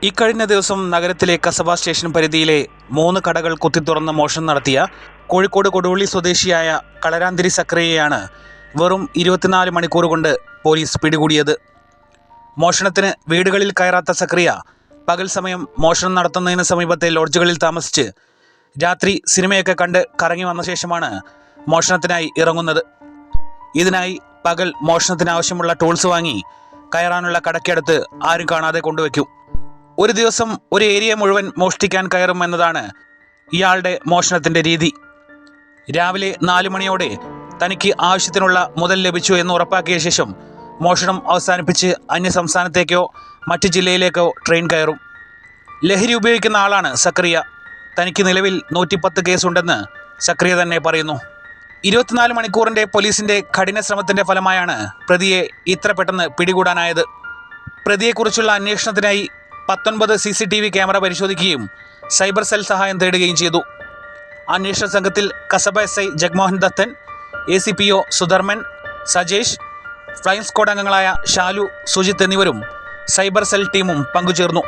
ഇക്കഴിഞ്ഞ ദിവസം നഗരത്തിലെ കസബ സ്റ്റേഷൻ പരിധിയിലെ 3 കടകൾ കുത്തിത്തുറന്ന് മോഷണം നടത്തിയ കോഴിക്കോട് കൊടുവള്ളി സ്വദേശിയായ കളരാന്തിരി സക്രിയയാണ് വെറും 24 മണിക്കൂർ കൊണ്ട് പോലീസ് പിടികൂടിയത്. മോഷണത്തിന് വീടുകളിൽ കയറാത്ത സക്രിയ പകൽ സമയം മോഷണം നടത്തുന്നതിന് സമീപത്തെ ലോഡ്ജുകളിൽ താമസിച്ച് രാത്രി സിനിമയൊക്കെ കണ്ട് കറങ്ങി വന്ന ശേഷമാണ് മോഷണത്തിനായി ഇറങ്ങുന്നത്. ഇതിനായി പകൽ മോഷണത്തിനാവശ്യമുള്ള ടൂൾസ് വാങ്ങി കയറാനുള്ള കടയ്ക്കടുത്ത് ആരും കാണാതെ കൊണ്ടുവയ്ക്കും. ഒരു ദിവസം ഒരു ഏരിയ മുഴുവൻ മോഷ്ടിക്കാൻ കയറും എന്നതാണ് ഇയാളുടെ മോഷണത്തിൻ്റെ രീതി. രാവിലെ 4 മണിയോടെ തനിക്ക് ആവശ്യത്തിനുള്ള മുതൽ ലഭിച്ചു എന്ന് ഉറപ്പാക്കിയ ശേഷം മോഷണം അവസാനിപ്പിച്ച് അന്യസംസ്ഥാനത്തേക്കോ മറ്റു ജില്ലയിലേക്കോ ട്രെയിൻ കയറും. ലഹരി ഉപയോഗിക്കുന്ന ആളാണ് സക്രിയ. തനിക്ക് നിലവിൽ 110 കേസുണ്ടെന്ന് സക്രിയ തന്നെ പറയുന്നു. 24 മണിക്കൂറിൻ്റെ പോലീസിൻ്റെ കഠിന ശ്രമത്തിൻ്റെ ഫലമായാണ് പ്രതിയെ ഇത്ര പെട്ടെന്ന് പിടികൂടാനായത്. പ്രതിയെക്കുറിച്ചുള്ള അന്വേഷണത്തിനായി 19 CCTV ക്യാമറ പരിശോധിക്കുകയും സൈബർ സെൽ സഹായം തേടുകയും ചെയ്തു. അന്വേഷണ സംഘത്തിൽ Kasaba SI Jagmohan Dathan, ACPO Sudharman, Sajesh, flying squad അംഗങ്ങളായ ഷാലു, സുജിത്ത് എന്നിവരും സൈബർ സെൽ ടീമും പങ്കുചേർന്നു.